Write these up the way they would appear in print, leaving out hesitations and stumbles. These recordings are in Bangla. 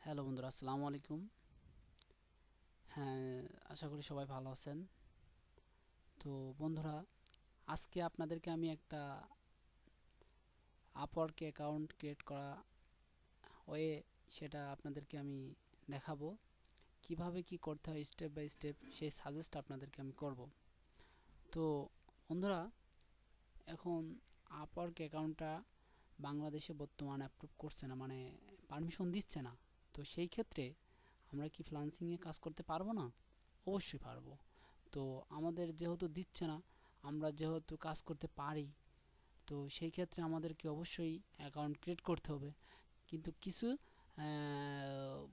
হ্যালো বন্ধুরা, আসসালামু আলাইকুম। হ্যাঁ, আশা করি সবাই ভালো আছেন। তো বন্ধুরা, আজকে আপনাদেরকে আমি একটা আপওয়ার্কে অ্যাকাউন্ট ক্রিয়েট করা ওয়ে সেটা আপনাদেরকে আমি দেখাবো। কিভাবে কি করতে হয় স্টেপ বাই স্টেপ সেই সাজেস্ট আপনাদেরকে আমি করব। তো বন্ধুরা, এখন আপওয়ার্ক অ্যাকাউন্টটা বাংলাদেশে বর্তমানে অ্যাপ্রুভ করছে না, মানে পারমিশন দিচ্ছে না। তো সেই ক্ষেত্রে আমরা কি ফ্রিল্যান্সিংয়ে কাজ করতে পারবো না? অবশ্যই পারবো। তো আমাদের যেহেতু দিচ্ছে না, আমরা যেহেতু কাজ করতে পারি, তো সেই ক্ষেত্রে আমাদেরকে অবশ্যই অ্যাকাউন্ট ক্রিয়েট করতে হবে। কিন্তু কিছু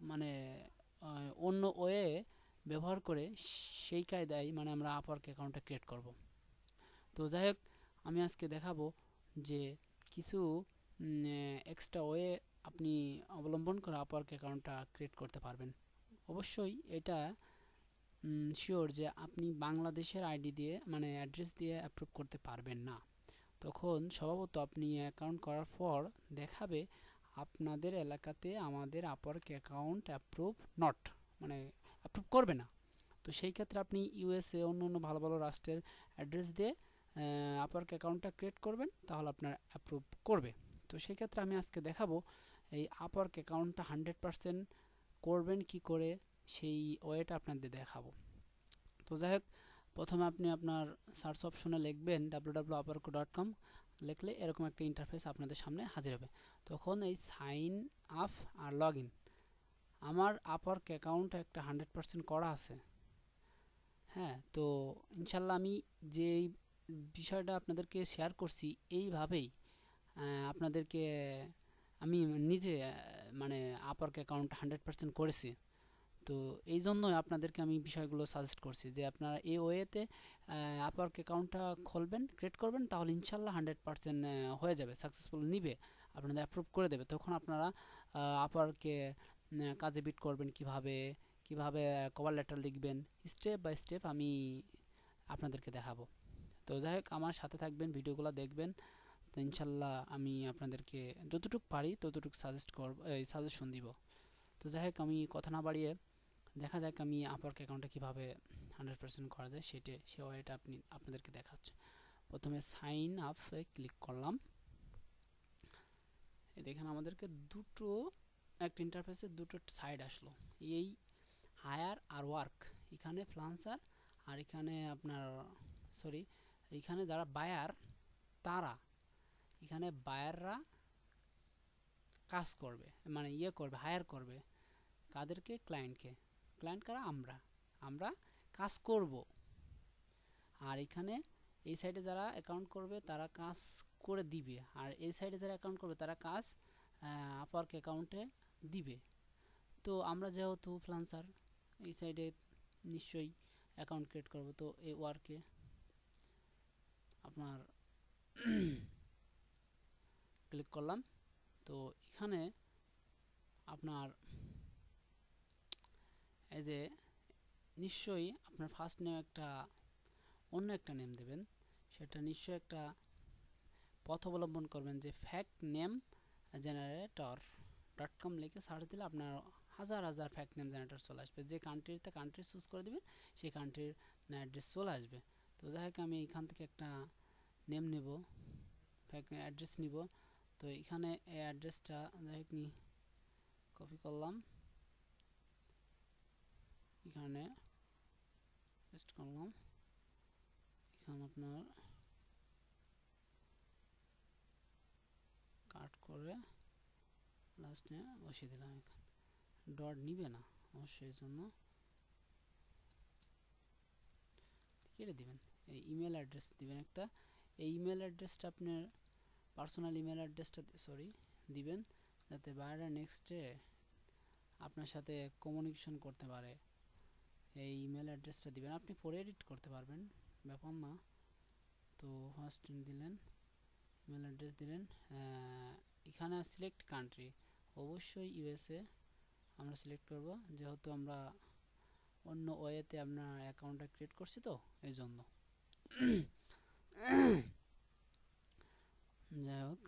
মানে অন্য ওয়ে ব্যবহার করে সেই কায়দায় মানে আমরা আপওয়ার্ক অ্যাকাউন্টটা ক্রিয়েট করব। তো যাই হোক, আমি আজকে দেখাবো যে কিছু এক্সট্রা ওয়ে আপনি অবলম্বন করে আপওয়ার্ক অ্যাকাউন্টটা ক্রিয়েট করতে পারবেন। অবশ্যই এটা শিওর যে আপনি বাংলাদেশের আইডি দিয়ে মানে অ্যাড্রেস দিয়ে অ্যাপ্রুভ করতে পারবেন না। তখন স্বভাবত আপনি অ্যাকাউন্ট করার পর দেখাবে আপনাদের এলাকাতে আমাদের আপওয়ার্ক অ্যাকাউন্ট অ্যাপ্রুভ নট, মানে অ্যাপ্রুভ করবে না। তো সেই ক্ষেত্রে আপনি ইউএসএ অন্য অন্য ভালো ভালো রাষ্ট্রের অ্যাড্রেস দিয়ে আপওয়ার্ক অ্যাকাউন্টটা ক্রিয়েট করবেন, তাহলে আপনার অ্যাপ্রুভ করবে। তো সেই ক্ষেত্রে আমি আজকে দেখাবো এই আপওয়ার্ক অ্যাকাউন্টটা 100% করবেন কি করে, সেই ওয়েটা আপনাদের দেখাবো। তো যাই হোক, প্রথমে আপনি আপনার সার্চ অপশনে লিখবেন www.upwork.com। লিখলে এরকম একটা ইন্টারফেস আপনাদের সামনে হাজির হবে। তখন এই সাইন আপ আর লগ ইন, আমার আপওয়ার্ক অ্যাকাউন্ট একটা 100% করা আছে। হ্যাঁ, তো ইনশাল্লাহ আমি যে বিষয়টা আপনাদেরকে শেয়ার করছি এইভাবেই আপনাদেরকে আমি নিজে মানে আপওয়ার্ক অ্যাকাউন্ট 100% করেছি। তো এই জন্যই আপনাদেরকে আমি বিষয়গুলো সাজেস্ট করছি যে আপনারা এই ওয়েতে আপওয়ার্ক অ্যাকাউন্টটা খুলবেন, ক্রিয়েট করবেন, তাহলে ইনশাল্লাহ 100% হয়ে যাবে, সাকসেসফুল নিবে, আপনাদের অ্যাপ্রুভ করে দেবে। তখন আপনারা আপওয়ার্কে কাজে বিট করবেন কিভাবে, কিভাবে কভার লেটার লিখবেন, স্টেপ বাই স্টেপ আমি আপনাদেরকে দেখাবো। তো যাই হোক, আমার সাথে থাকবেন, ভিডিওগুলো দেখবেন। তো ইনশাল্লাহ আমি আপনাদেরকে যতটুকু পারি ততটুকু সাজেশন দিব। তো যাই হোক, আমি কথা না বাড়িয়ে দেখা যাক আমি আপওয়ার্ক অ্যাকাউন্টটা কীভাবে 100% করা যায় সে ওয়েটা আপনাদেরকে দেখাচ্ছে। প্রথমে সাইন আপে ক্লিক করলাম। এই দেখেন আমাদেরকে দুটো একটা ইন্টারফেসে দুটো সাইড আসলো। এই হায়ার আর ওয়ার্ক, এখানে ফ্রিল্যান্সার আর এখানে আপনার সরি এখানে যারা বায়ার তারা, এখানে বায়াররা কাজ করবে, মানে করবে, হায়ার করবে কাদেরকে, ক্লায়েন্টকে। ক্লায়েন্ট কারা? আমরা আমরা কাজ করব। আর এখানে এই সাইডে যারা অ্যাকাউন্ট করবে তারা কাজ করে দিবে, আর এই সাইডে যারা অ্যাকাউন্ট করবে তারা কাজ আপওয়ার্ক অ্যাকাউন্টে দিবে। তো আমরা যেহেতু ফ্রিল্যান্সার, এই সাইডে নিশ্চয়ই অ্যাকাউন্ট ক্রিয়েট করব। তো এই ওয়ার্কে আপনার ক্লিক করলাম। তো এখানে আপনার এই যে নিশ্চয়ই আপনার ফার্স্ট নেম একটা অন্য একটা নেম দেবেন, সেটা নিশ্চয়ই একটা পথ অবলম্বন করবেন যে ফ্যাক্ট নেম জেনারেটর .com লিখে সার্চ দিলে আপনার হাজার হাজার ফ্যাক্ট নেম জেনারেটর চলে আসবে। যে কান্ট্রিতে কান্ট্রি চুজ করে দেবেন সেই কান্ট্রির অ্যাড্রেস চলে আসবে। তো যাই হোক, আমি এখান থেকে একটা নেম নেব, ফ্যাক্ট অ্যাড্রেস নিব। তো এখানে এই অ্যাড্রেসটা যাই হোক কপি করলাম, এখানে পেস্ট করলাম। এখানে আপনার কাট করে লাস্ট নেম বসিয়ে দিলাম। এখানে ডট নিবে না অবশ্যই, এই জন্য কেটে দিবেন। এই ইমেল অ্যাড্রেস দিবেন একটা। এই ইমেল অ্যাড্রেসটা আপনার পার্সোনাল ইমেল অ্যাড্রেসটা দিবেন, যাতে বাইরে নেক্সটে আপনার সাথে কমিউনিকেশন করতে পারে। এই ইমেল অ্যাড্রেসটা দিবেন, আপনি পরে এডিট করতে পারবেন, ব্যাপার না। তো ফার্স্ট দিলেন, ইমেল অ্যাড্রেস দিলেন। এখানে সিলেক্ট কান্ট্রি, অবশ্যই ইউএসএ আমরা সিলেক্ট করব, যেহেতু আমরা অন্য ওয়েতে আপনার অ্যাকাউন্টটা ক্রিয়েট করছি, তো এই জন্য। যাই হোক,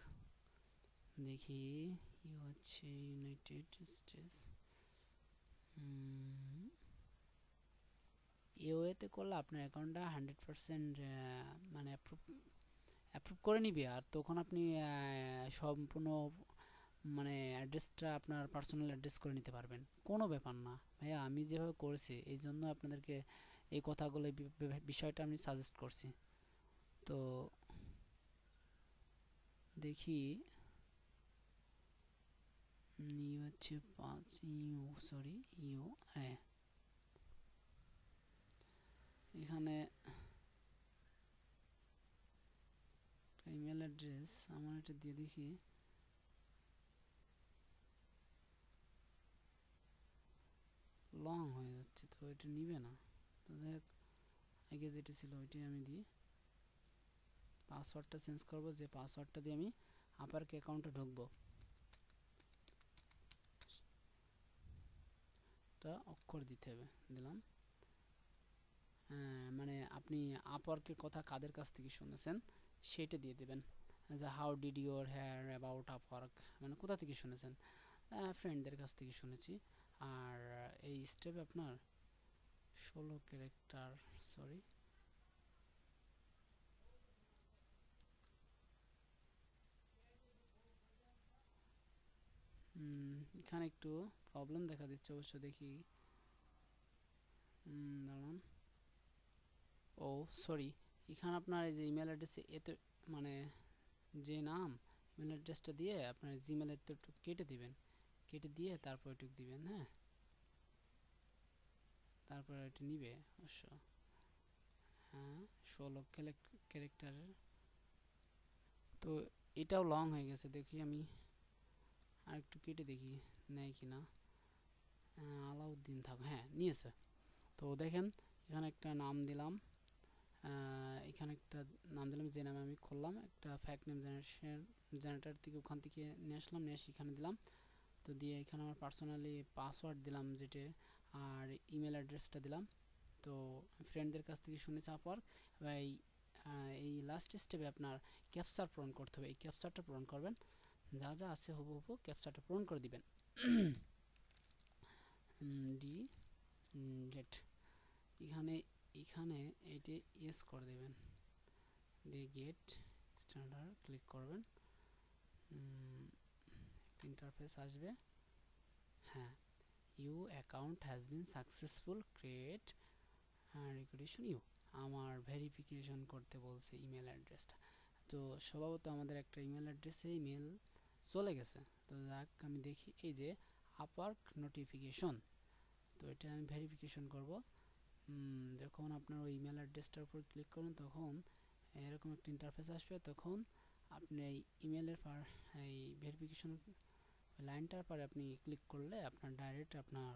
দেখি কি হচ্ছে। ইউনাইটেড স্টেটস, এই ওয়েতে করলে আপনার অ্যাকাউন্টটা 100% মানে অ্যাপ্রুভ করে নিবে, আর তখন আপনি সম্পূর্ণ মানে অ্যাড্রেসটা আপনার পার্সোনাল অ্যাড্রেস করে নিতে পারবেন। কোনো ব্যাপার না ভাইয়া, আমি যেভাবে করেছি এই জন্য আপনাদেরকে এই কথাগুলো বিষয়টা আমি সাজেস্ট করছি। তো দেখি ইউ হচ্ছে 5 ইউ, সরি ইউ, হ্যাঁ এখানে ইমেল অ্যাড্রেস আমার এটা দিয়ে দেখি। লং হয়ে যাচ্ছে তো এটা নিবে না, তো যাই হোক আগে যেটা ছিল ওইটাই আমি দিই। পাসওয়ার্ডটা চেঞ্জ করব, যে পাসওয়ার্ডটা দিয়ে আমি আপারক অ্যাকাউন্টে ঢুকবো, একটা অক্ষর দিতে হবে, দিলাম। মানে আপনি আপওয়ার্কের কথা কাদের কাছ থেকে শুনেছেন সেটা দিয়ে দেবেন, যে how did your hear about Upwork, মানে কোথা থেকে শুনেছেন, ফ্রেন্ডদের কাছ থেকে শুনেছি। আর এই স্টেপে আপনার 16 ক্যারেক্টার, সরি এখানে একটু প্রবলেম দেখা দিচ্ছে অবশ্য, দেখি দাঁড়ান। ও সরি, এখানে আপনার এই যে ইমেল অ্যাড্রেসে এতে মানে যে নাম ইমেল অ্যাড্রেসটা দিয়ে আপনার জিমেলের তো একটু কেটে দিবেন, কেটে দিয়ে তারপর এটুকু দিবেন, হ্যাঁ তারপর এটা নিবে অবশ্য। হ্যাঁ 16 ক্যারেক্টারের, তো এটাও লং হয়ে গেছে, দেখি আমি আর একটু কেটে দেখি নেয় কিনা। আলাউদ্দিন থাক, হ্যাঁ নিয়েছে। তো দেখেন এখানে একটা নাম দিলাম, এখানে একটা নাম দিলাম, যে নামে আমি খুললাম একটা ফ্যাক্ট নেম জেনারেটর থেকে, ওখান থেকে নিয়ে আসলাম, নিয়ে এসে এখানে দিলাম। তো দিয়ে এখানে আমার পার্সোনালি পাসওয়ার্ড দিলাম যেটা, আর ইমেল অ্যাড্রেসটা দিলাম। তো ফ্রেন্ডদের কাছ থেকে শুনেছি আপওয়ার্ক। এই এই লাস্ট স্টেপে আপনার ক্যাপচার পূরণ করতে হবে, এই ক্যাপচারটা পূরণ করবেন, যা যা আছে হুবহু ক্যাপচারটা পূরণ করে দিবেন। ডি গেট, এখানে এখানে এটি ইয়েস করে দেবেন, দিয়ে গেট স্ট্যান্ডার্ড ক্লিক করবেন, একটা ইন্টারফেস আসবে। হ্যাঁ you account has been successful, create recognition you, আমার ভেরিফিকেশন করতে বলছে ইমেল অ্যাড্রেসটা। তো স্বভাবত আমাদের একটা ইমেল অ্যাড্রেসে ইমেল চলে গেছে, তো যাক আমি দেখি এই যে আপওয়ার্ক নোটিফিকেশন, তো এটা আমি ভেরিফিকেশন করব। যখন আপনার ওই ইমেল অ্যাড্রেসটার উপর ক্লিক করুন তখন এরকম একটা ইন্টারফেস আসবে, তখন আপনি এই ইমেলের এই ভেরিফিকেশন লাইনটার পরে আপনি ক্লিক করলে আপনার ডাইরেক্ট আপনার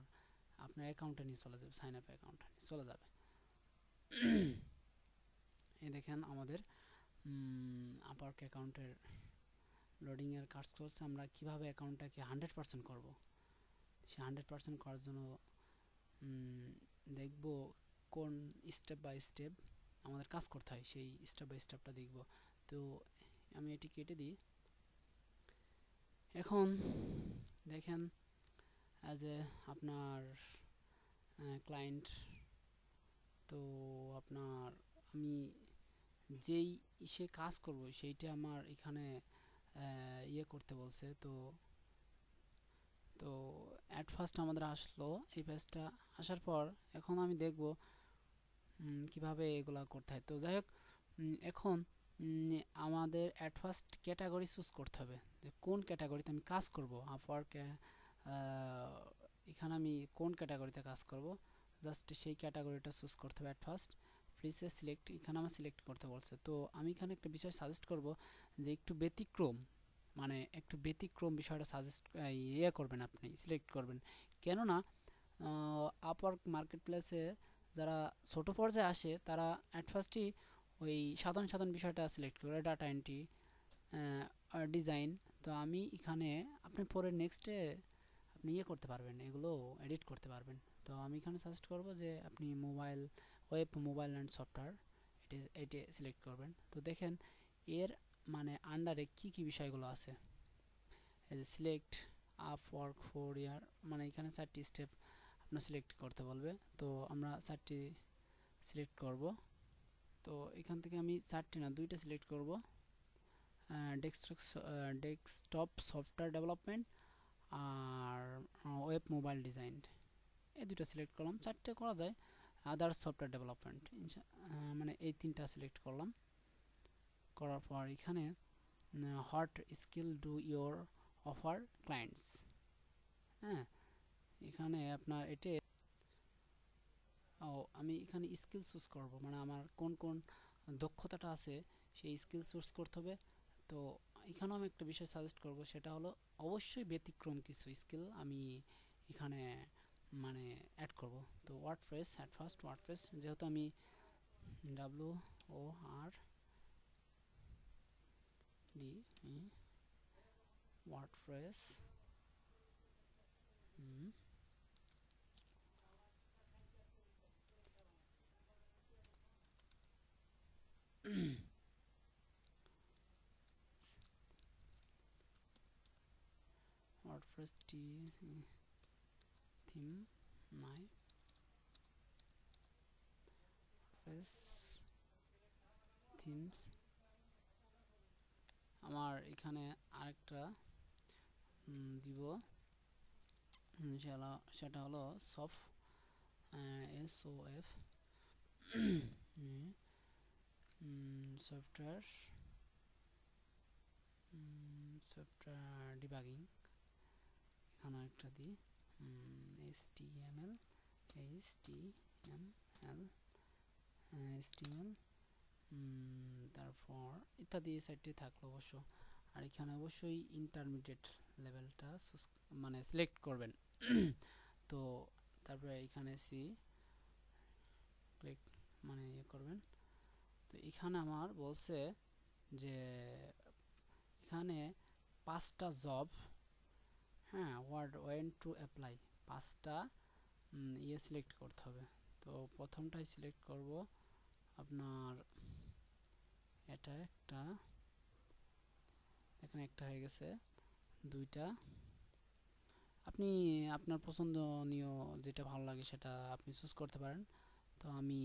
অ্যাকাউন্টে নিয়ে চলে যাবে, সাইন আপ অ্যাকাউন্টে নিয়ে চলে যাবে। এই দেখেন আমাদের আপওয়ার্ক অ্যাকাউন্টের লোডিং এর কাজ চলছে। আমরা কিভাবে অ্যাকাউন্টটাকে 100% করব, সে 100% করার জন্য দেখব কোন স্টেপ বাই স্টেপ আমাদের কাজ করতে হয়, সেই স্টেপ বাই স্টেপটা দেখব। তো আমি এটি কেটে দিই। এখন দেখেন যে আপনার ক্লায়েন্ট, তো আপনার আমি যেই ইসে কাজ করব সেইটা আমার এখানে ইয়ে করতে বলছে। তো তো অ্যাট ফার্স্ট আমাদের আসলো এই পেজটা, আসার পর এখন আমি দেখব কিভাবে এগুলা করতে হয়। তো যাই হোক এখন আমাদের অ্যাট ফার্স্ট ক্যাটাগরি চুজ করতে হবে, যে কোন ক্যাটাগরিতে আমি কাজ করব আপওয়ার্কে, এখানে আমি কোন ক্যাটাগরিতে কাজ করব, জাস্ট সেই ক্যাটাগরিটা চুজ করতে হবে অ্যাট ফার্স্ট। প্লিজ সিলেক্ট, এখানে আমার সিলেক্ট করতে বলছে। তো আমি এখানে একটা বিষয় সাজেস্ট করব যে একটু ব্যতিক্রম, মানে একটু ব্যতিক্রম বিষয়টা সাজেস্ট ইয়ে করবেন, আপনি সিলেক্ট করবেন। কেননা আপওয়ার্ক মার্কেট প্লেসে যারা ছোট পর্যায়ে আসে তারা অ্যাট ফার্স্টই ওই সাধারণ সাধারণ বিষয়টা সিলেক্ট করে, ডাটা এন্ট্রি, ডিজাইন। তো আমি এখানে আপনি পরে নেক্সটে আপনি ইয়ে করতে পারবেন, এগুলো এডিট করতে পারবেন। তো আমি এখানে সাজেস্ট করব যে আপনি মোবাইল অ্যান্ড সফটওয়্যার এটি সিলেক্ট করবেন। তো দেখেন এর মানে আন্ডারে কি কি বিষয়গুলো আছে, এই যে সিলেক্ট আপওয়ার্ক ফর ইয়ার, মানে এখানে 4টি স্টেপ আপনার সিলেক্ট করতে বলবে। তো আমরা 4টি সিলেক্ট করব। তো এখান থেকে আমি 4টি না 2টা সিলেক্ট করব, ডেস্কটপ সফটওয়্যার ডেভেলপমেন্ট আর ওয়েব মোবাইল ডিজাইন, এই দুটো সিলেক্ট করলাম। 4টে করা যায়, আদার্স সফটওয়্যার ডেভেলপমেন্ট মানে এই 3টা সিলেক্ট করলাম। করার পর এখানে what skill do your offer clients, হ্যাঁ এখানে আপনার এটা আমি এখানে স্কিল চুজ করব, মানে আমার কোন কোন দক্ষতাটা আছে সেই স্কিল চুজ করতে হবে। তো এখানেও আমি একটা বিষয় সাজেস্ট করব, সেটা হলো অবশ্যই ব্যতিক্রম কিছু স্কিল আমি এখানে মানে অ্যাড করব। তো ওয়ার্ডপ্রেস অ্যাট ফার্স্ট, ওয়ার্ডপ্রেস যেহেতু আমি WORD WordPress WordPress theme my WordPress themes। আমার এখানে আরেকটা দিব, সেটা হলো SOF সফটওয়্যার ডিবাগিং। এখানে একটা দিই HTML তারপর ইত্যাদি সাইটটি থাকলো অবশ্য। আর এখানে অবশ্যই ইন্টারমিডিয়েট লেভেলটা মানে সিলেক্ট করবেন। তো তারপরে এখানে ক্লিক মানে ইয়ে করবেন। তো এখানে আমার বলছে যে এখানে 5টা জব, হ্যাঁ ওয়েন টু অ্যাপ্লাই, 5টা ইয়ে সিলেক্ট করতে হবে। তো প্রথমটাই সিলেক্ট করব আপনার, এটা একটা, এখানে একটা হয়ে গেছে, 2টা। আপনি আপনার পছন্দনীয় যেটা ভালো লাগে সেটা আপনি চুজ করতে পারেন। তো আমি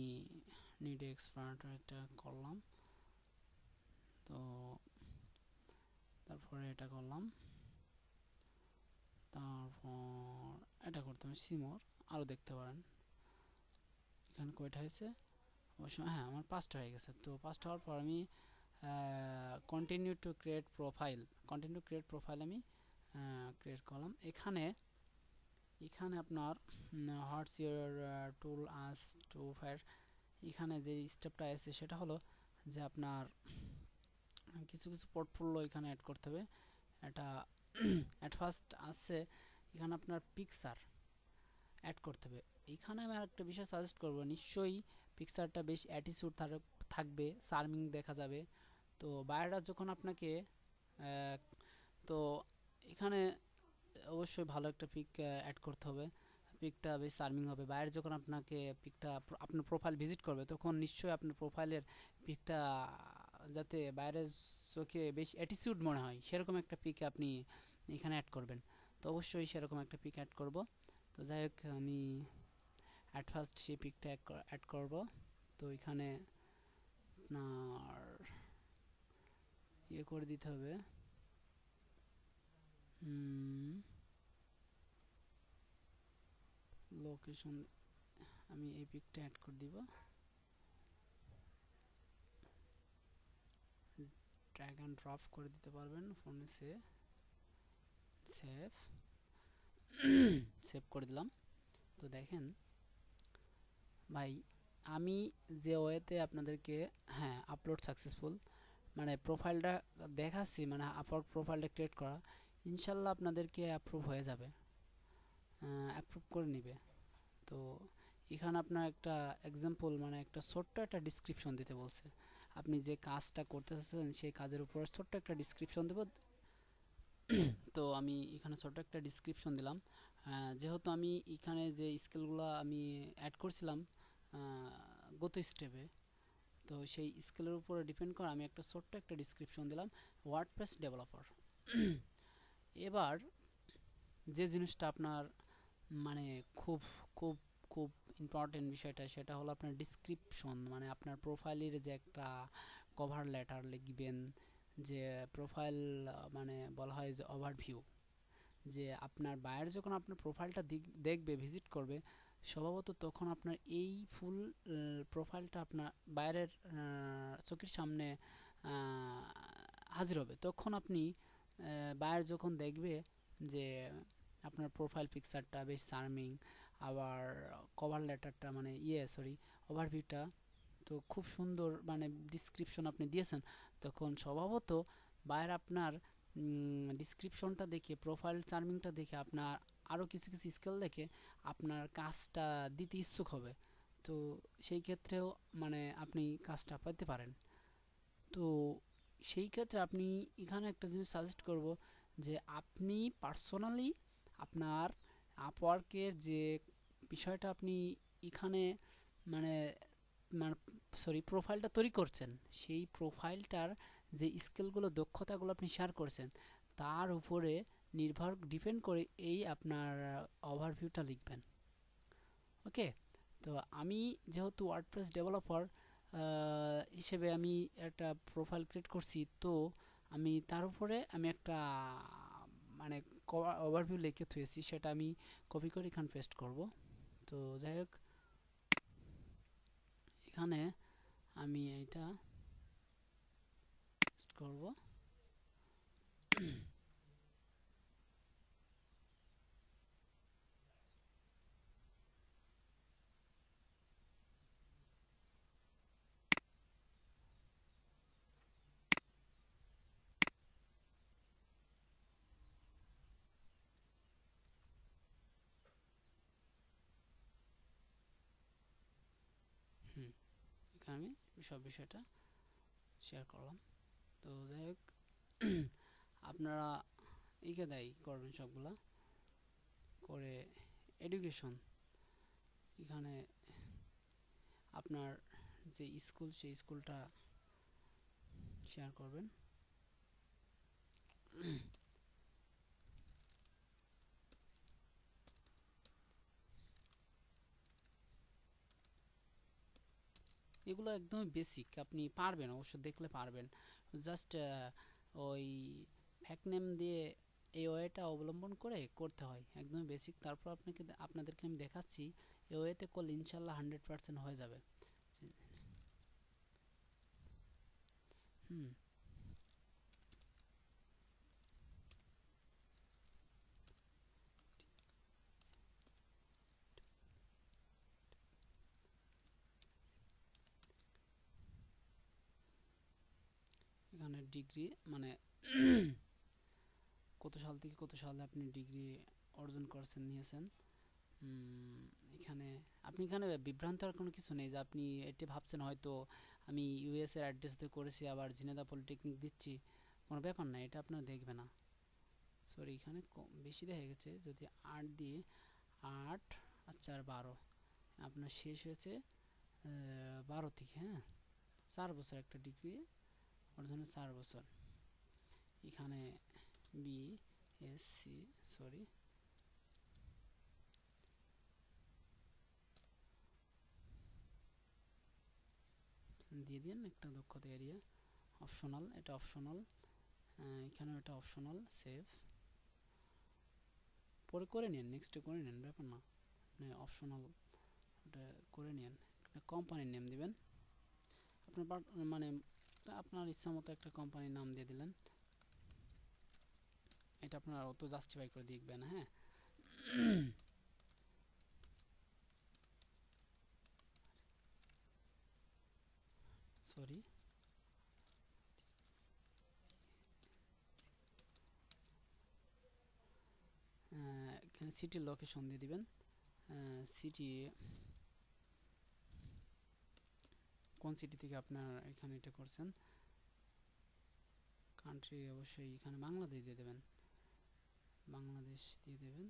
নিড এক্সপার্ট এটা করলাম, তো তারপরে এটা করলাম, তারপর এটা করতে হবে সিমোর, আরও দেখতে পারেন। এখানে কয়টা হয়েছে অবশ্য, হ্যাঁ আমার 5টা হয়ে গেছে। তো 5টা হওয়ার পর আমি কন্টিনিউ টু ক্রিয়েট প্রোফাইল আমি ক্রিয়েট করলাম। এখানে আপনার what's your tool us to fire, এখানে যে স্টেপটা আছে সেটা হলো যে আপনার কিছু পোর্টফোলিও এখানে অ্যাড করতে হবে। এটা অ্যাট ফার্স্ট আছে, এখানে আপনার পিকচার অ্যাড করতে হবে। এখানে আমি আরেকটা বিষয় সাজেস্ট করব, নিশ্চয়ই পিকচারটা বেশ অ্যাটিটিউড থাকবে, চার্মিং দেখা যাবে। তো বায়োটা যখন আপনাকে তো এখানে অবশ্যই ভালো একটা পিক অ্যাড করতে হবে, পিকটা বেশ চার্মিং হবে। বাইরে যখন আপনাকে পিকটা আপনার প্রোফাইল ভিজিট করবে তখন নিশ্চয়ই আপনার প্রোফাইলের পিকটা যাতে বাইরের চোখে বেশ অ্যাটিটিউড মনে হয় সেরকম একটা পিক আপনি এখানে অ্যাড করবেন। তো অবশ্যই সেরকম একটা পিক অ্যাড করব। তো যাই হোক আমি অ্যাট ফার্স্ট সেই পিকটা অ্যাড করব। তো এখানে আপনার ইয়ে করে দিতে হবে, লোকেশন, আমি এই পিকটা অ্যাড করে দিব, ড্র্যাগ অ্যান্ড ড্রপ করে দিতে পারবেন ফোনে, সেভ করে দিলাম। তো দেখেন ভাই আমি যে ওয়েতে আপনাদেরকে, হ্যাঁ আপলোড সাকসেসফুল মানে প্রোফাইলটা দেখাচ্ছি, মানে আপলোড প্রোফাইলটা ক্রিয়েট করা, ইনশাল্লাহ আপনাদেরকে অ্যাপ্রুভ হয়ে যাবে, অ্যাপ্রুভ করে নেবে। তো এখানে আপনার একটা এক্সাম্পল মানে একটা ছোট্ট একটা ডিসক্রিপশন দিতে বলছে, আপনি যে কাজটা করতে চাচ্ছেন সেই কাজের উপর ছোট্ট একটা ডিসক্রিপশন দেব। তো আমি এখানে ছোট্ট একটা ডিসক্রিপশন দিলাম, যেহেতু আমি এখানে যে স্কিলগুলো আমি অ্যাড করছিলাম গত স্টেপে, তো সেই স্কিলের উপরে ডিপেন্ড করে আমি একটা ছোট্ট একটা ডিসক্রিপশন দিলাম, ওয়ার্ডপ্রেস ডেভেলপার। এবার যে জিনিসটা আপনার মানে খুব খুব খুব ইম্পর্টেন্ট বিষয়টা, সেটা হলো আপনার ডিসক্রিপশন। মানে আপনার প্রোফাইলের যে একটা কভার লেটার লিখবেন, যে প্রোফাইল মানে বলা হয় যে ওভারভিউ, যে আপনার বায়ার যখন আপনার প্রোফাইলটা দেখবে, ভিজিট করবে, স্বভাবত তখন আপনার এই ফুল প্রোফাইলটা আপনার বায়ারের চোখের সামনে হাজির হবে। তখন আপনি বায়ার যখন দেখবে যে আপনার প্রোফাইল পিকচারটা বেশ চার্মিং, আবার কভার লেটারটা মানে সরি, ওভারভিউটা তো খুব সুন্দর, মানে ডিসক্রিপশন আপনি দিয়েছেন, তখন স্বভাবত বায়ার আপনার ডিসক্রিপশনটা দেখে, প্রোফাইল চার্মিংটা দেখে, আপনার আরও কিছু কিছু স্কিল দেখে আপনার কাজটা দিতে ইচ্ছুক হবে। তো সেই ক্ষেত্রেও মানে আপনি কাজটা পেতে পারেন। তো সেই ক্ষেত্রে আপনি এখানে একটা জিনিস সাজেস্ট করব, যে আপনি পার্সোনালি আপনার আপওয়ার্কের যে বিষয়টা আপনি এখানে মানে মানে সরি প্রোফাইলটা তৈরি করছেন, সেই প্রোফাইলটার যে স্কিলগুলো, দক্ষতাগুলো আপনি শেয়ার করছেন, তার উপরে ডিপেন্ড করে এই আপনার ওভারভিউটা লিখবেন। ওকে। তো আমি যেহেতু ওয়ার্ডপ্রেস ডেভেলপার হিসেবে আমি একটা প্রোফাইল ক্রিয়েট করছি, তো আমি তার উপরে আমি একটা মানে ওভারভিউ লিখে থুয়েছি, সেটা আমি কপি করে এখানে পেস্ট করব। তো যাই হোক, এখানে আমি এটা পেস্ট করব। হুম, এখানে আমি সব বিষয়টা শেয়ার করলাম। তো যাই হোক, আপনারা একে দায়ী করবেন সবগুলা করে। এডুকেশন, এখানে আপনার যে স্কুল, সেই স্কুলটা শেয়ার করবেন। এগুলো একদমই বেসিক, আপনি পারবেন, অবশ্য দেখলে পারবেন। জাস্ট ওই ফ্যাক্ট নেম দিয়ে এই ওয়েটা অবলম্বন করে করতে হয়, একদমই বেসিক। তারপর আপনাদেরকে আমি দেখাচ্ছি, এই ওয়েতে করলে ইনশাল্লাহ 100% হয়ে যাবে। হুম, এখানে ডিগ্রি মানে কত সাল থেকে কত সালে আপনি ডিগ্রি অর্জন করছেন, নিয়েছেন। এখানে আপনি এখানে বিভ্রান্ত হওয়ার কোনো কিছু নেই, যে আপনি এটি ভাবছেন হয়তো আমি ইউএস এর অ্যাড্রেস দিয়ে করেছি আবার ঝিনেদা পলিটেকনিক দিচ্ছি, কোনো ব্যাপার না, এটা আপনার দেখবে না। সরি, এখানে বেশি দেখা গেছে, যদি 8 দিয়ে 8 আর 4 12, আপনার শেষ হয়েছে 12 থেকে, হ্যাঁ 4 বছর একটা ডিগ্রি অর্জনের 4 বছর। এখানে বি এস সি, সরি দিয়ে দিন একটা দক্ষতা এরিয়া অপশনাল, এটা অপশনাল, এখানেও এটা অপশনাল, সেভ পরে করে নিন, নেক্সটে করে নিন, ব্যাপার না, আপনি অপশনাল ওটা করে নিন। কোম্পানির নেম দিবেন আপনার, মানে আপনার ইচ্ছা মতো একটা কোম্পানির নাম দিয়ে দিলেন, এটা আপনার অত জাস্টিফাই করে দেখবেন, হ্যাঁ। সরি, এখানে সিটির লোকেশন দিয়ে দিবেন, সিটি কোন সিটি থেকে আপনার এখানে এটা করছেন, কান্ট্রি অবশ্যই এখানে বাংলাদেশ দিয়ে দেবেন, বাংলাদেশ দিয়ে দেবেন।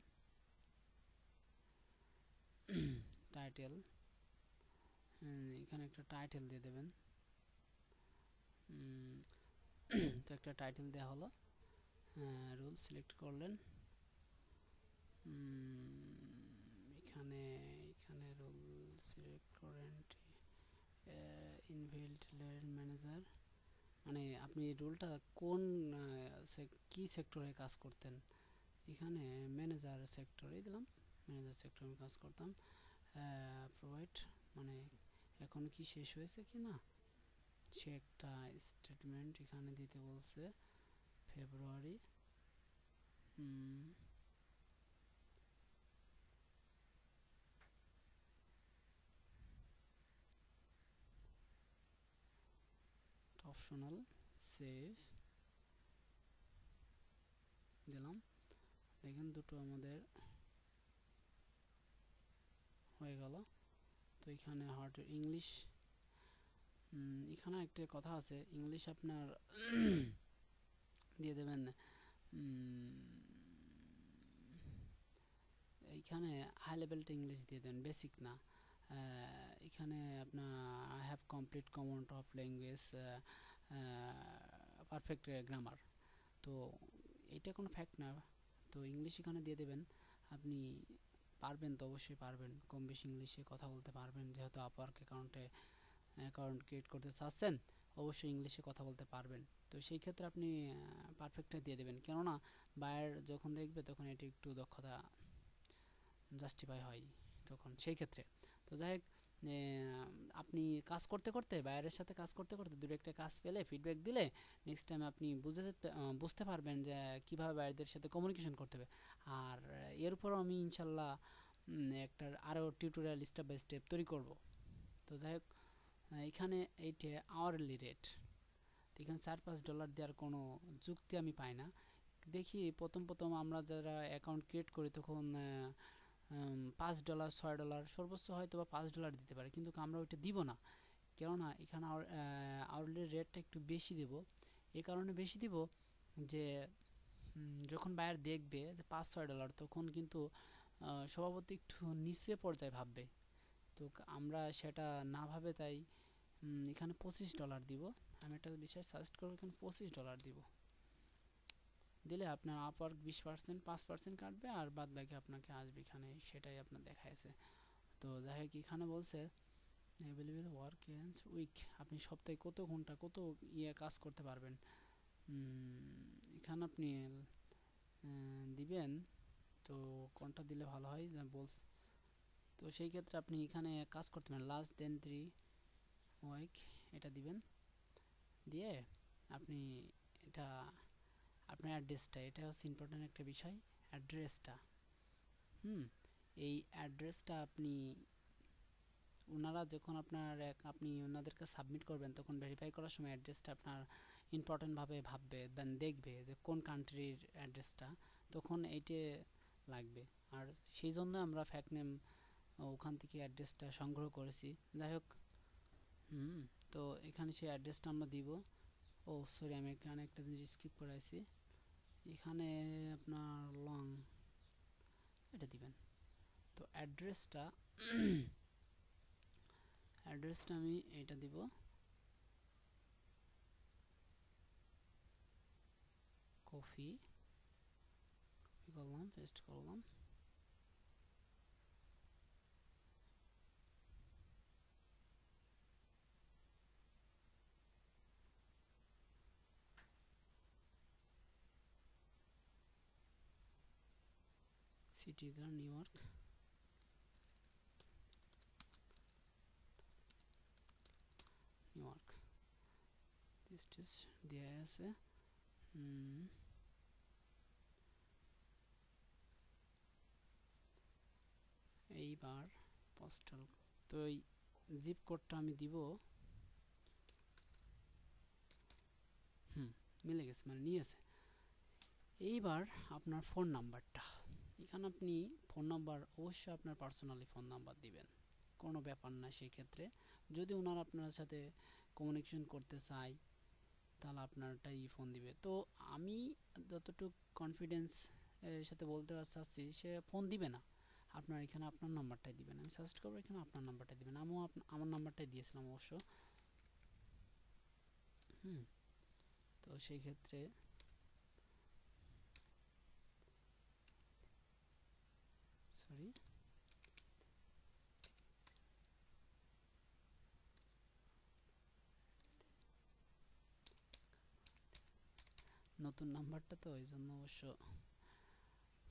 টাইটেল, এখানে একটা টাইটেল দিয়ে দেবেন। তো একটা টাইটেল দেওয়া হলো, রুল সিলেক্ট করলেন, রেস্টুরেন্ট ইনভেল্ট লেয়ার ম্যানেজার, মানে আপনি রোলটা কোন কি সেক্টরে কাজ করতেন। এখানে ম্যানেজার সেক্টরে দিলাম, ম্যানেজার সেক্টরে আমি কাজ করতাম। প্রোভাইড মানে এখন কি শেষ হয়েছে কি না সে একটা স্টেটমেন্ট এখানে দিতে বলছে। ফেব্রুয়ারি অপশনাল সেভ দিলাম। দেখেন দুটো আমাদের হয়ে গেল। তো এখানে হার্ট ইংলিশ, এখানে একটা কথা আছে, ইংলিশ আপনার দিয়ে দেবেন। এইখানে হাই লেভেলটা ইংলিশ দিয়ে দেন, বেসিক না। এখানে আপনার I have complete command of language perfect grammar, তো এটা কোনো ফ্যাক্ট না। তো ইংলিশ এখানে দিয়ে দেবেন। আপনি পারবেন তো, অবশ্যই পারবেন, কম বেশি ইংলিশে কথা বলতে পারবেন, যেহেতু আপওয়ার্ক অ্যাকাউন্ট ক্রিয়েট করতে চাচ্ছেন, অবশ্যই ইংলিশে কথা বলতে পারবেন। তো সেই ক্ষেত্রে আপনি পারফেক্টটা দিয়ে দেবেন, কেননা বায়ার যখন দেখবে তখন এটি একটু দক্ষতা জাস্টিফাই হয় তখন সেই ক্ষেত্রে। তো যাই হোক, আপনি কাজ করতে করতে, বায়ারের সাথে কাজ করতে করতে দু একটা কাজ পেলে ফিডব্যাক দিলে নেক্সট টাইম আপনি বুঝতে পারবেন যে কীভাবে বায়ারদের সাথে কমিউনিকেশন করতে হবে। আর এর উপরও আমি ইনশাল্লাহ একটা আরও টিউটোরিয়াল স্টেপ বাই স্টেপ তৈরি করব। তো যাই হোক, এখানে এইটা আওয়ারলি রেট, তো এখানে $4-5 দেওয়ার কোনো যুক্তি আমি পাই না। দেখি প্রথম আমরা যারা অ্যাকাউন্ট ক্রিয়েট করি তখন $5, $6, সর্বোচ্চ হয়তো বা $5 দিতে পারে, কিন্তু আমরা ওইটা দিব না, কেননা এখানে আওয়ারলি রেটটা একটু বেশি দেব। এই কারণে বেশি দিব যে যখন বায়ার দেখবে যে $5-6, তখন কিন্তু স্বভাবতই একটু নিচে পর্যায়ে ভাববে। তো আমরা সেটা না ভাবে তাই এখানে $25 দিব। আমি একটা বিষয় সাজেস্ট করবো, এখানে $25 দিব। দিলে আপনার আপওয়ার্ক 20% 5% কাটবে, আর বাদ বাকি আপনাকে আসবে এখানে, সেটাই আপনার দেখাইছে। তো যাই হোক, এখানে বলছে অ্যাভেলেবল ওয়ার্ক এন্ড উইক, আপনি সপ্তাহে কত ঘন্টা কত কাজ করতে পারবেন, এখানে আপনি দিবেন। তো কোনটা দিলে ভালো হয় বলছে, তো সেই ক্ষেত্রে আপনি এখানে কাজ করতে পারেন লাস্ট দেন 3 উইক, এটা দিবেন। দিয়ে আপনি এটা আপনার অ্যাড্রেসটা, এটা হচ্ছে ইম্পর্টেন্ট একটা বিষয়, অ্যাড্রেসটা। এই অ্যাড্রেসটা আপনি ওনারা যখন আপনি ওনাদেরকে সাবমিট করবেন, তখন ভেরিফাই করার সময় অ্যাড্রেসটা আপনার ইম্পর্টেন্টভাবে ভাববে, দেন দেখবে যে কোন কান্ট্রির অ্যাড্রেসটা, তখন এইটে লাগবে। আর সেই জন্য আমরা ফ্যাক্ট নেম ওখান থেকে অ্যাড্রেসটা সংগ্রহ করেছি। যাই হোক, তো এখানে সেই অ্যাড্রেসটা আমরা দিব। ও সরি, আমি এখানে একটা জিনিস স্কিপ করে আছি, এখানে আপনার লং এটা দিবেন। তো অ্যাড্রেসটা আমি এটা দিব, কপি করলাম, পেস্ট করলাম। সিটি দিলাম নিউ ইয়র্ক, দেওয়া আছে। এইবার পোস্টাল, তো এই জিপ কোডটা আমি দিব, মিলে গেছে, মানে নিয়েছে। এইবার আপনার ফোন নাম্বারটা, এখানে আপনি ফোন নাম্বার অবশ্যই আপনার পার্সোনালি ফোন নাম্বার দিবেন, কোনো ব্যাপার না। সেই ক্ষেত্রে যদি ওনারা আপনার সাথে কমিউনিকেশন করতে চায় তাহলে আপনারটাই ফোন দিবে। তো আমি যতটুকু কনফিডেন্স এর সাথে বলতে চাচ্ছি, সে ফোন দিবে না, আপনার এখানে আপনার নাম্বারটাই দিবেন। আমি সাজেস্ট করবো এখানে আপনার নাম্বারটাই দিবেন, আমিও আমার নাম্বারটাই দিয়েছিলাম অবশ্য। তো সেই ক্ষেত্রে সরি, নতুন নাম্বারটা তো এই জন্য অবশ্য।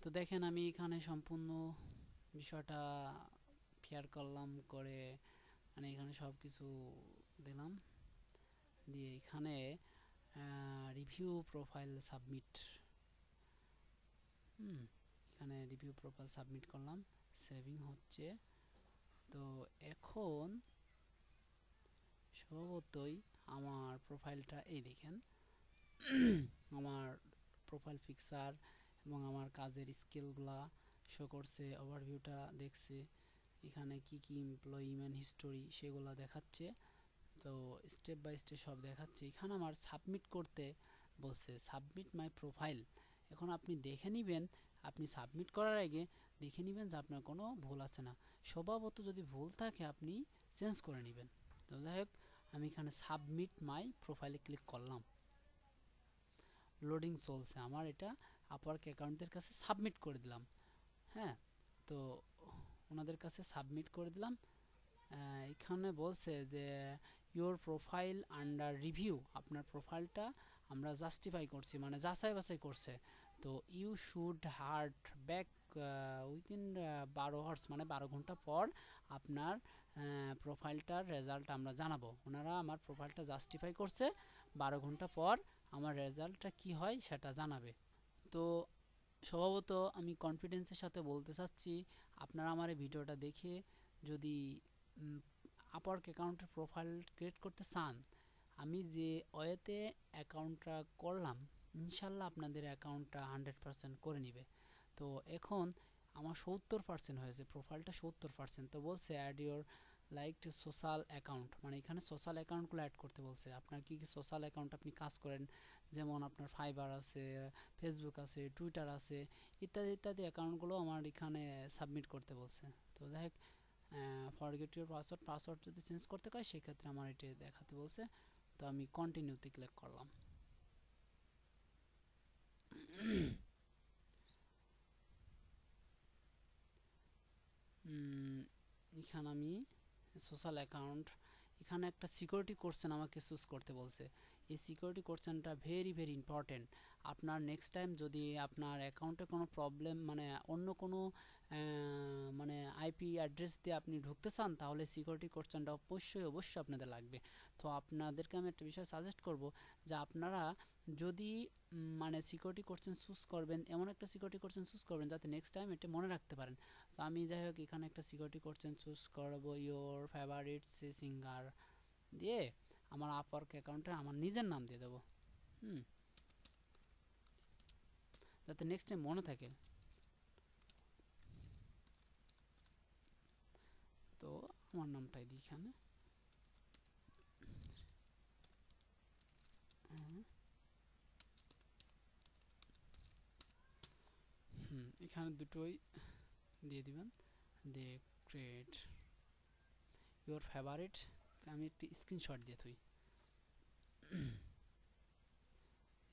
তো দেখেন আমি এখানে সম্পূর্ণ বিষয়টা শেয়ার করলাম করে, মানে এখানে সব কিছু দিলাম, দিয়ে এখানে রিভিউ প্রোফাইল সাবমিট, এখানে রিভিউ প্রোফাইল সাবমিট করলাম, সেভিং হচ্ছে। তো এখন স্বভাবতই আমার প্রোফাইলটা এই দেখেন আমার প্রোফাইল পিকচার এবং আমার কাজের স্কিলগুলা শো করছে, ওভারভিউটা দেখছে, এখানে কি কি এমপ্লয়মেন্ট হিস্টোরি সেগুলা দেখাচ্ছে। তো স্টেপ বাই স্টেপ সব দেখাচ্ছে। এখানে আমার সাবমিট করতে বলছে, সাবমিট মাই প্রোফাইল। এখন আপনি দেখে নেবেন, আপনি সাবমিট করার আগে দেখে নেবেন যে আপনার কোনো ভুল আছে না। স্বভাবত যদি ভুল থাকে আপনি চেঞ্জ করে নেবেন। তো যাই হোক, আমি এখানে সাবমিট মাই প্রোফাইলে ক্লিক করলাম, লোডিং চলছে, আমার এটা আপওয়ার্ক অ্যাকাউন্টের কাছে সাবমিট করে দিলাম। হ্যাঁ, তো ওনাদের কাছে সাবমিট করে দিলাম। এখানে বলছে যে ইওর প্রোফাইল আন্ডার রিভিউ, আপনার প্রোফাইলটা আমরা জাস্টিফাই করছি, মানে যাচাই বাছাই করছে। তো you should hear back within 12 hours, মানে 12 ঘন্টা পর আপনার প্রোফাইলটার রেজাল্ট আমরা জানাবো। ওনারা আমার প্রোফাইলটা জাস্টিফাই করছে, 12 ঘন্টা পর আমার রেজাল্টটা কি হয় সেটা জানাবে। তো স্বভাবত আমি কনফিডেন্সের সাথে বলতে চাচ্ছি, আপনারা আমার এই ভিডিওটা দেখে যদি আপওয়ার্ক অ্যাকাউন্টের প্রোফাইল ক্রিয়েট করতে চান, আমি যে ওয়েতে অ্যাকাউন্টটা করলাম, ইনশাল্লাহ আপনাদের অ্যাকাউন্টটা 100% করে নিবে। তো এখন আমার 70% হয়েছে, প্রোফাইলটা 70%। তো বলছে add your like social account, মানে এখানে সোশ্যাল অ্যাকাউন্টগুলো অ্যাড করতে বলছে। আপনার কি কি সোশ্যাল অ্যাকাউন্ট আপনি কাজ করেন, যেমন আপনার ফাইবার আছে, ফেসবুক আছে, টুইটার আছে, ইত্যাদি ইত্যাদি অ্যাকাউন্টগুলো আমার এখানে সাবমিট করতে বলছে। তো যাই হোক, ফরগেট ইউর পাসওয়ার্ড, পাসওয়ার্ড যদি চেঞ্জ করতে হয় সেক্ষেত্রে আমার এটা দেখাতে বলছে। তো আমি কন্টিনিউতে ক্লিক করলাম। এখানে আমি সোশ্যাল অ্যাকাউন্ট, এখানে একটা সিকিউরিটি কোশ্চেন আমাকে চুজ করতে বলছে। এই সিকিউরিটি কোশ্চেনটা ভেরি ভেরি ইম্পর্টেন্ট। আপনার নেক্সট টাইম যদি আপনার অ্যাকাউন্টে কোনো প্রবলেম, মানে অন্য কোনো মানে আইপি অ্যাড্রেস দিয়ে আপনি ঢুকতে চান, তাহলে সিকিউরিটি কোশ্চেনটা অবশ্যই অবশ্যই আপনাদের লাগবে। তো আপনাদেরকে আমি একটা বিষয় সাজেস্ট করব, যে আপনারা যদি মানে সিকিউরিটি কোশ্চেন চুজ করবেন, এমন একটা সিকিউরিটি কোশ্চেন চুজ করবেন যাতে নেক্সট টাইম এটা মনে রাখতে পারেন। তো আমি যাই হোক এখানে একটা সিকিউরিটি কোশ্চেন চুজ করব, ইওর ফেভারিট সিঙ্গার দিয়ে আমার আপওয়ার্ক অ্যাকাউন্টে আমার নিজের নাম দিয়ে দেবো, যাতে নেক্সট টাইম মনে থাকে। তো আমার নামটাই দিই এখানে। এখানে দুটোই দিয়ে দিবেন, দিয়ে ক্রিয়েট ইওর ফেভারিট, আমি একটি স্ক্রিনশট দিয়ে থুই,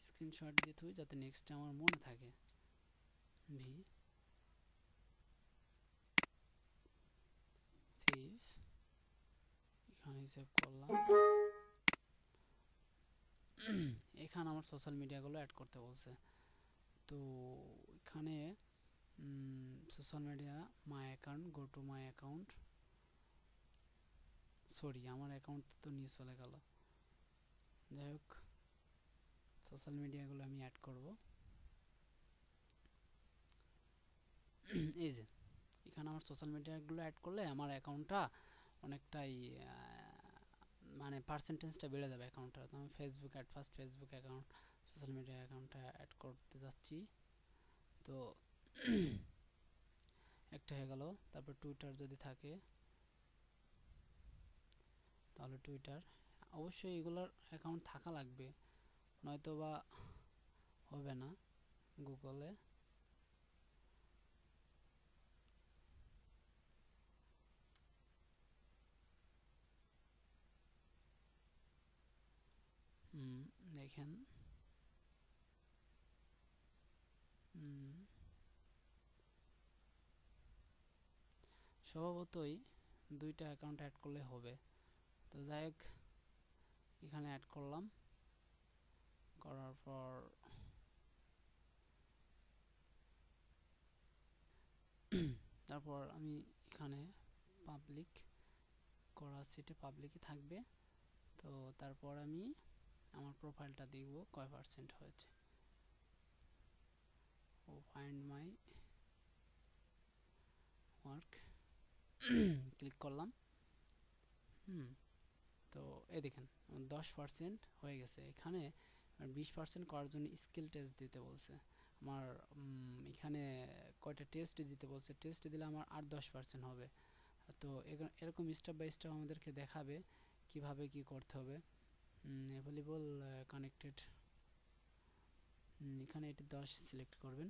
স্ক্রিনশট দিয়ে থুই যাতে নেক্সট টাইম আমার মনে থাকে। ভি সেভ, এখানে সেভ করলাম। এখানে আমার সোশ্যাল মিডিয়াগুলো অ্যাড করতে বলছে। তো এখানে social media my account, go to my account, sorry আমার অ্যাকাউন্ট তো নিয়ে চলে গেল। যাই হোক, সোশ্যাল মিডিয়াগুলো আমি অ্যাড করব। এই যে এখানে আমার সোশ্যাল মিডিয়াগুলো অ্যাড করলে আমার অ্যাকাউন্টটা অনেকটাই মানে পার্সেন্টেজটা বেড়ে যাবে অ্যাকাউন্টটা। তো আমি Facebook ad, first Facebook account, social media অ্যাকাউন্টটা অ্যাড করতে যাচ্ছি। তো একটা হয়ে গেল। তারপর টুইটার যদি থাকে তাহলে টুইটার, অবশ্যই এগুলোর অ্যাকাউন্ট থাকা লাগবে, নয়তো বা হবে না। গুগলে দেখেন স্বভাবতই দুইটা অ্যাকাউন্ট অ্যাড করলে হবে। তো যাই হোক এখানে অ্যাড করলাম, করার পর তারপর আমি এখানে পাবলিক করা সেটে পাবলিকই থাকবে। তো তারপর আমি আমার প্রোফাইলটা দেখব কয় পার্সেন্ট হয়েছে। ও ফাইন্ড মাই ওয়ার্ক ক্লিক করলাম। তো এই দেখেন 10% হয়ে গেছে। এখানে 20% করার জন্য স্কিল টেস্ট দিতে বলছে। আমার এখানে কয়টা টেস্ট দিতে বলছে, টেস্ট দিলে আমার আর 10% হবে। তো এরকম স্টেপ বাই স্টেপ আমাদেরকে দেখাবে কিভাবে কি করতে হবে। অ্যাভেলেবল কানেক্টেড, এখানে এটি 10 সিলেক্ট করবেন,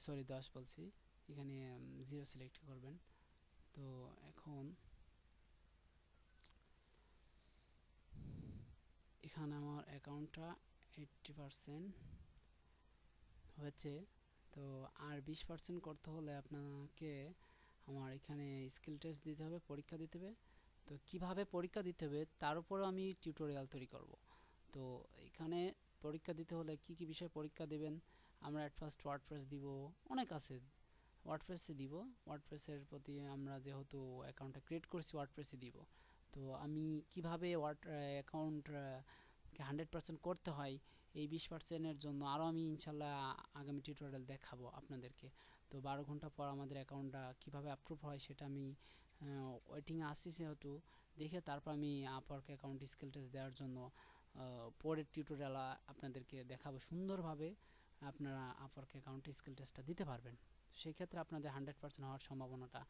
সরি 10 বলছি, এখানে 0 সিলেক্ট করবেন। তো এখন এখানে আমার অ্যাকাউন্টটা 80% হয়েছে। তো আর 20% করতে হলে আপনাকে আমার এখানে স্কিল টেস্ট দিতে হবে, পরীক্ষা দিতে হবে। তো কিভাবে পরীক্ষা দিতে হবে তার উপরও আমি টিউটোরিয়াল তৈরি করব। তো এখানে পরীক্ষা দিতে হলে কি কি বিষয় পরীক্ষা দেবেন, আমরা এট ফার্স্ট ওয়ার্ডপ্রেস দিব, অনেক আছে, ওয়ার্ডপ্রেসে দিব। ওয়ার্ডপ্রেসের প্রতি আমরা যেহেতু অ্যাকাউন্টটা ক্রিয়েট করছি ওয়ার্ডপ্রেসে দিব। তো আমি কিভাবে অ্যাকাউন্টকে 100% করতে হয় এই 20%-এর জন্য আরও আমি ইনশাল্লাহ আগামী টিউটোরিয়াল দেখাবো আপনাদেরকে। তো 12 ঘন্টা পর আমাদের অ্যাকাউন্টটা কিভাবে অ্যাপ্রুভ হয় সেটা আমি ওয়েটিংয়ে আসছি, সেহেতু দেখে তারপর আমি আপওয়ার্ক অ্যাকাউন্ট স্কিল টেস্ট দেওয়ার জন্য পরের টিউটোরিয়াল আপনাদেরকে দেখাবো। সুন্দরভাবে আপনারা আপওয়ার্ক অ্যাকাউন্টে স্কিল টেস্টটা দিতে পারবেন। সেই ক্ষেত্রে আপনাদের 100% হওয়ার সম্ভাবনাটা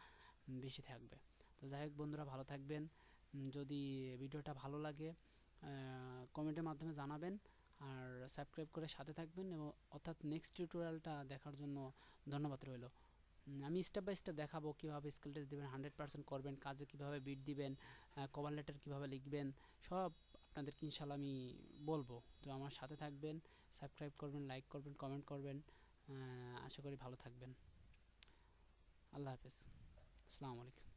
বেশি থাকবে। তো যাই হোক বন্ধুরা, ভালো থাকবেন। যদি ভিডিওটা ভালো লাগে কমেন্টের মাধ্যমে জানাবেন, আর সাবস্ক্রাইব করে সাথে থাকবেন, এবং অর্থাৎ নেক্সট টিউটোরিয়ালটা দেখার জন্য ধন্যবাদ রইল। আমি স্টেপ বাই স্টেপ দেখাবো কীভাবে স্কিল টেস্ট দেবেন, 100% করবেন, কাজে কীভাবে বিট দিবেন, কভার লেটার কীভাবে লিখবেন, সব আপনাদেরকে ইনশাল্লাহ আমি বলবো। তো আমার সাথে থাকবেন, সাবস্ক্রাইব করবেন, লাইক করবেন, কমেন্ট করবেন। আশা করি ভালো থাকবেন। আল্লাহ হাফেজ, আসসালামু আলাইকুম।